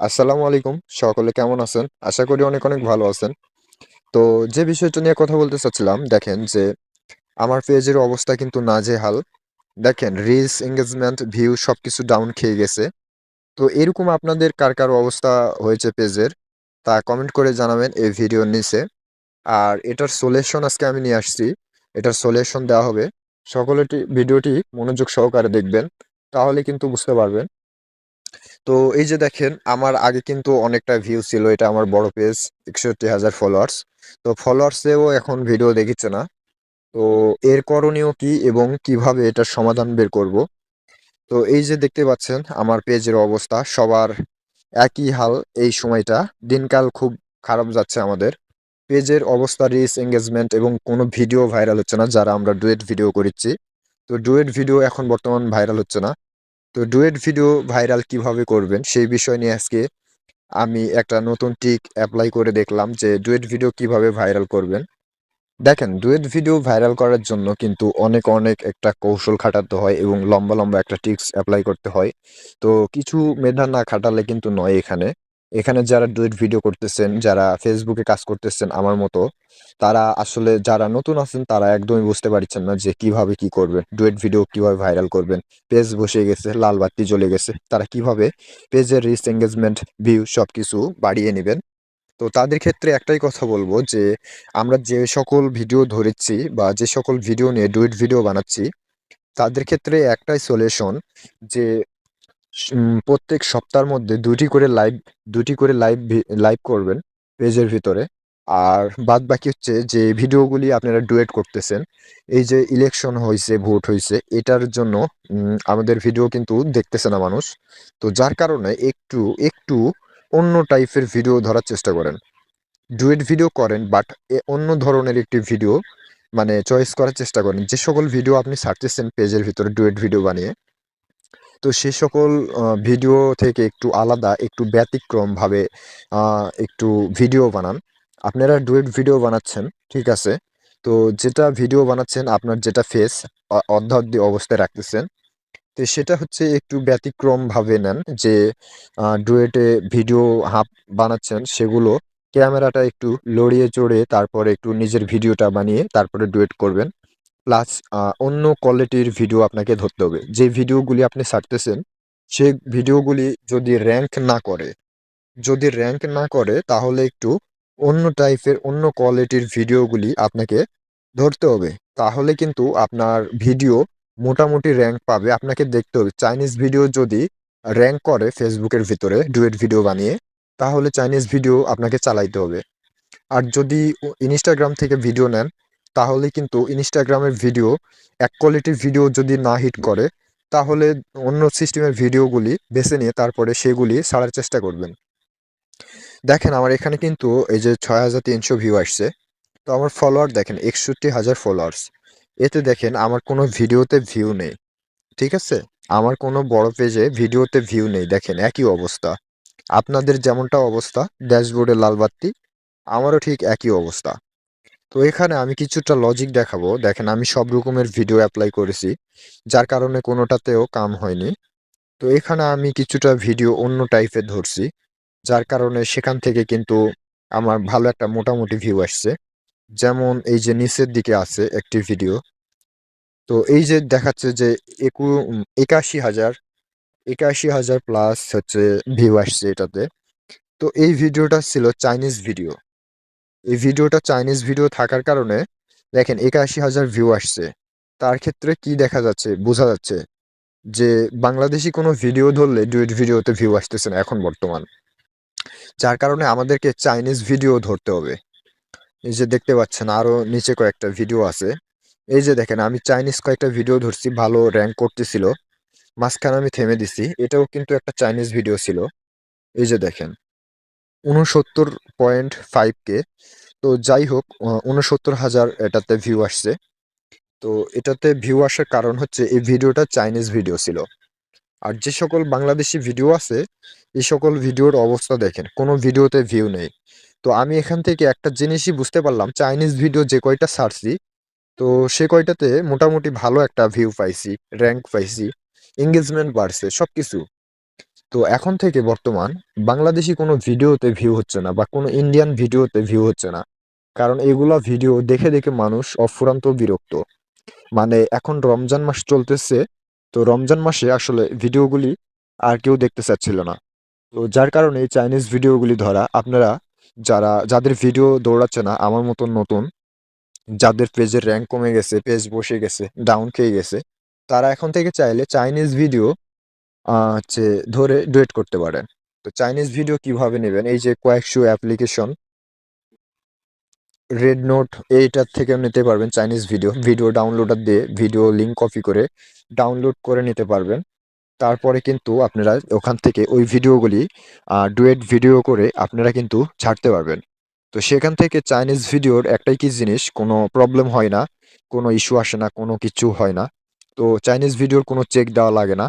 আসসালামু আলাইকুম। সকলে কেমন আছেন? আশা করি অনেক, অনেক ভালো আছেন। তো যে বিষয়টা নিয়ে কথা বলতে চাচ্ছিলাম, দেখেন যে আমার পেজের অবস্থা কিন্তু নাজেহাল। দেখেন রিচ, এনগেজমেন্ট, ভিউ সবকিছু ডাউন খেয়ে গেছে। তো এরকম আপনাদের কার, কার অবস্থা হয়েছে পেজের তা কমেন্ট করে জানাবেন এই ভিডিওর নিচে। আর এটার সলিউশন আজকে আমি নিয়ে আসছি। এটার সলিউশন দেওয়া হবে। সকলে ভিডিওটি মনোযোগ সহকারে দেখবেন। তাহলে কিন্তু বুঝতে পারবেন। তো এই যে দেখেন আমার আগে কিন্তু অনেকটা ভিউ ছিল, এটা আমার বড় পেজ, ৬১,০০০ ফলোয়ার্স। তো ফলোয়ার্সেও এখন ভিডিও দেখিচ্ছে না। তো এর করণীয় কি এবং কিভাবে এটার সমাধান বের করব? তো এই যে দেখতে পাচ্ছেন আমার পেজের অবস্থা সবার একই হাল। এই সময়টা দিনকাল খুব খারাপ যাচ্ছে আমাদের পেজের অবস্থা। রিচ, এঙ্গেজমেন্ট এবং কোনো ভিডিও ভাইরাল হচ্ছে না, যারা আমরা ডুয়েট ভিডিও করেছি। তো ডুয়েট ভিডিও এখন বর্তমান ভাইরাল হচ্ছে না। তো ডুয়েট ভিডিও ভাইরাল কিভাবে করবেন সেই বিষয় নিয়ে আজকে আমি একটা নতুন ট্রিক অ্যাপ্লাই করে দেখলাম যে ডুয়েট ভিডিও কিভাবে ভাইরাল করবেন। দেখেন ডুয়েট ভিডিও ভাইরাল করার জন্য কিন্তু অনেক অনেক একটা কৌশল খাটাতে হয় এবং লম্বা লম্বা একটা ট্রিক্স অ্যাপ্লাই করতে হয়। তো কিছু মেধা না খাটালে কিন্তু নয়। এখানে এখানে যারা ডুয়েট ভিডিও করতেছেন, যারা ফেসবুকে কাজ করতেছেন আমার মতো, তারা আসলে যারা নতুন আছেন তারা একদমই বুঝতে পারছেন না যে কিভাবে কি করবেন, ডুয়েট ভিডিও কিভাবে ভাইরাল করবেন। পেজ বসে গেছে, লাল বাতি জ্বলে গেছে, তারা কিভাবে পেজের রিচ, এঙ্গেজমেন্ট, ভিউ সবকিছু বাড়িয়ে নেবেন। তো তাদের ক্ষেত্রে একটাই কথা বলবো যে আমরা যে সকল ভিডিও ধরেছি বা যে সকল ভিডিও নিয়ে ডুয়েট ভিডিও বানাচ্ছি, তাদের ক্ষেত্রে একটাই সলিউশন যে প্রত্যেক সপ্তাহের মধ্যে দুটি করে লাইভ করবেন পেজের ভিতরে। আর বাদ বাকি হচ্ছে যে ভিডিওগুলি আপনারা ডুয়েট করতেছেন, এই যে ইলেকশন হয়েছে, ভোট হয়েছে, এটার জন্য আমাদের ভিডিও কিন্তু দেখতেছে না মানুষ। তো যার কারণে একটু একটু অন্য টাইপের ভিডিও ধরার চেষ্টা করেন। ডুয়েট ভিডিও করেন বাট অন্য ধরনের একটি ভিডিও মানে চয়েস করার চেষ্টা করেন। যে সকল ভিডিও আপনি ছাড়তেছেন পেজের ভিতরে ডুয়েট ভিডিও বানিয়ে, তো সে সকল ভিডিও থেকে একটু আলাদা, একটু ব্যতিক্রমভাবে একটু ভিডিও বানান। আপনারা ডুয়েট ভিডিও বানাচ্ছেন, ঠিক আছে। তো যেটা ভিডিও বানাচ্ছেন, আপনার যেটা ফেস অর্ধাৎ অবস্থায় রাখতেছেন, তো সেটা হচ্ছে একটু ব্যতিক্রমভাবে নেন। যে ডুয়েটে ভিডিও হাফ বানাচ্ছেন সেগুলো ক্যামেরাটা একটু লড়িয়ে চড়িয়ে তারপরে একটু নিজের ভিডিওটা বানিয়ে তারপরে ডুয়েট করবেন। প্লাস অন্য কোয়ালিটির ভিডিও আপনাকে ধরতে হবে। যে ভিডিওগুলি আপনি ছাড়তেছেন, সেই ভিডিওগুলি যদি র‍্যাংক না করে তাহলে একটু অন্য টাইপের, অন্য কোয়ালিটির ভিডিওগুলি আপনাকে ধরতে হবে। তাহলে কিন্তু আপনার ভিডিও মোটামুটি র‍্যাংক পাবে। আপনাকে দেখতে হবে চাইনিজ ভিডিও যদি র‍্যাংক করে ফেসবুকের ভিতরে ডুয়েট ভিডিও বানিয়ে, তাহলে চাইনিজ ভিডিও আপনাকে চালাইতে হবে। আর যদি ইনস্টাগ্রাম থেকে ভিডিও নেন, তাহলে কিন্তু ইনস্টাগ্রামের ভিডিও এক কোয়ালিটির ভিডিও যদি না হিট করে, তাহলে অন্য সিস্টেমের ভিডিওগুলি বেছে নিয়ে তারপরে সেগুলি ছাড়ার চেষ্টা করবেন। দেখেন আমার এখানে কিন্তু এই যে ৬,৩০০ ভিউ আসছে। তো আমার ফলোয়ার দেখেন ৬১,০০০ ফলোয়ার্স। এতে দেখেন আমার কোনো ভিডিওতে ভিউ নেই। ঠিক আছে? আমার কোনো বড় পেজে ভিডিওতে ভিউ নেই। দেখেন একই অবস্থা। আপনাদের যেমনটা অবস্থা ড্যাশবোর্ডে লাল বাত্তি, আমারও ঠিক একই অবস্থা। তো এখানে আমি কিছুটা লজিক দেখাবো। দেখেন আমি সব রকমের ভিডিও এপ্লাই করেছি, যার কারণে কোনোটাতেও কাম হয়নি। তো এখানে আমি কিছুটা ভিডিও অন্য টাইপের ধরছি, যার কারণে সেখান থেকে কিন্তু আমার ভালো একটা মোটামুটি ভিউ আসছে। যেমন এই যে নিচের দিকে আছে একটি ভিডিও। তো এই যে দেখাচ্ছে যে ৮১,০০০ ৮১,০০০ প্লাস হচ্ছে ভিউ আসছে এটাতে। তো এই ভিডিওটা ছিল চাইনিজ ভিডিও। এই ভিডিওটা চাইনিজ ভিডিও থাকার কারণে দেখেন ৮১,০০০ ভিউ আসছে। তার ক্ষেত্রে কি দেখা যাচ্ছে? বোঝা যাচ্ছে যে বাংলাদেশী কোনো ভিডিও ধরলে ডুয়েট ভিডিওতে ভিউ আসতেছে না এখন বর্তমান। যার কারণে আমাদেরকে চাইনিজ ভিডিও ধরতে হবে। এই যে দেখতে পাচ্ছেন আরো নিচে কয়েকটা ভিডিও আছে। এই যে দেখেন আমি চাইনিজ কয়েকটা ভিডিও ধরছি, ভালো র‍্যাংক করতেছিল। মাঝখানে আমি থেমে দিছি। এটাও কিন্তু একটা চাইনিজ ভিডিও ছিল। এই যে দেখেন ৬৯.৫ কে। তো যাই হোক ৬৯,০০০ এটাতে ভিউ আসছে। তো এটাতে ভিউ আসার কারণ হচ্ছে এই ভিডিওটা চাইনিজ ভিডিও ছিল। আর যে সকল বাংলাদেশি ভিডিও আছে, এই সকল ভিডিওর অবস্থা দেখেন, কোনো ভিডিওতে ভিউ নেই। তো আমি এখান থেকে একটা জিনিসই বুঝতে পারলাম, চাইনিজ ভিডিও যে কয়টা ছাড়ছি, তো সে কয়টাতে মোটামুটি ভালো একটা ভিউ পাইছি, র‍্যাংক পাইছি, এনগেজমেন্ট বাড়ছে, সবকিছু। তো এখন থেকে বর্তমান বাংলাদেশী কোনো ভিডিওতে ভিউ হচ্ছে না বা কোনো ইন্ডিয়ান ভিডিওতে ভিউ হচ্ছে না। কারণ এগুলা ভিডিও দেখে, দেখে মানুষ অফুরন্ত বিরক্ত। মানে এখন রমজান মাস চলতেছে। তো রমজান মাসে আসলে ভিডিওগুলি আর কেউ দেখতে চাচ্ছিল না। তো যার কারণে এই চাইনিজ ভিডিওগুলি ধরা। আপনারা যাদের ভিডিও দৌড়াচ্ছে না আমার মতন নতুন, যাদের পেজের র‍্যাংক কমে গেছে, পেজ বসে গেছে, ডাউন খেয়ে গেছে, তারা এখন থেকে চাইলে চাইনিজ ভিডিও হচ্ছে ধরে ডুয়েট করতে পারেন। তো চাইনিজ ভিডিও কিভাবে নেবেন? এই যে কয়েকশো অ্যাপ্লিকেশন রেড নোট এইটার থেকেও নিতে পারবেন চাইনিজ ভিডিও। ভিডিও ডাউনলোডার দিয়ে ভিডিও লিঙ্ক কপি করে ডাউনলোড করে নিতে পারবেন। তারপরে কিন্তু আপনারা ওখান থেকে ওই ভিডিওগুলি ডুয়েট ভিডিও করে আপনারা কিন্তু ছাড়তে পারবেন। তো সেখান থেকে চাইনিজ ভিডিওর একটাই কি জিনিস, কোনো প্রবলেম হয় না, কোনো ইস্যু আসে না, কোনো কিছু হয় না। তো চাইনিজ ভিডিওর কোনো চেক দেওয়া লাগে না।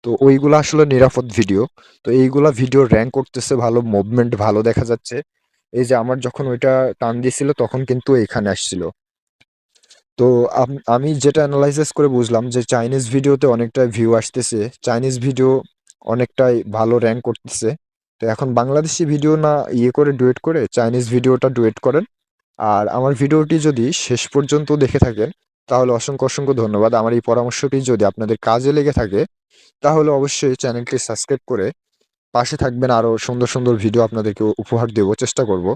তো ওইগুলা আসলে নিরাপদ ভিডিও। তো এইগুলা ভিডিও র‍্যাংক করতেছে ভালো, মুভমেন্ট ভালো দেখা যাচ্ছে। এই যে আমার যখন ওইটা টান দিছিল তখন কিন্তু এখানে আসছিল। তো আমি যেটা এনালাইসিস করে বুঝলাম যে চাইনিজ ভিডিওতে অনেকটাই ভিউ আসতেছে। চাইনিজ ভিডিও অনেকটাই ভালো র‍্যাংক করতেছে। তো এখন বাংলাদেশী ভিডিও না করে ডুয়েট করে চাইনিজ ভিডিওটা ডুয়েট করেন। আর আমার ভিডিওটি যদি শেষ পর্যন্ত দেখে থাকেন তাহলে অসংখ্য, অসংখ্য ধন্যবাদ। আমার এই পরামর্শটি যদি আপনাদের কাজে লেগে থাকে তাহলে অবশ্যই চ্যানেলটি সাবস্ক্রাইব করে পাশে থাকবেন। আরো সুন্দর, সুন্দর ভিডিও আপনাদেরকে উপহার দেব, চেষ্টা করব।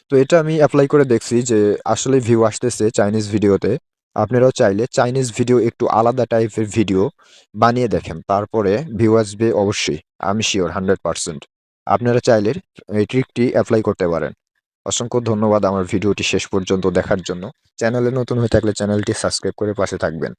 তো এটা আমি এপ্লাই করে দেখছি যে আসলে ভিউ আসতেছে চাইনিজ ভিডিওতে। আপনারাও চাইলে চাইনিজ ভিডিও একটু আলাদা টাইপের ভিডিও বানিয়ে দেখেন। তারপরে ভিউ আসবে অবশ্যই। আমি সিওর 100%। আপনারা চাইলে এই ট্রিকটি এপ্লাই করতে পারেন। অসংখ্য ধন্যবাদ আমার ভিডিওটি শেষ পর্যন্ত দেখার জন্য। চ্যানেলে নতুন হয়ে থাকলে চ্যানেলটি সাবস্ক্রাইব করে পাশে থাকবেন।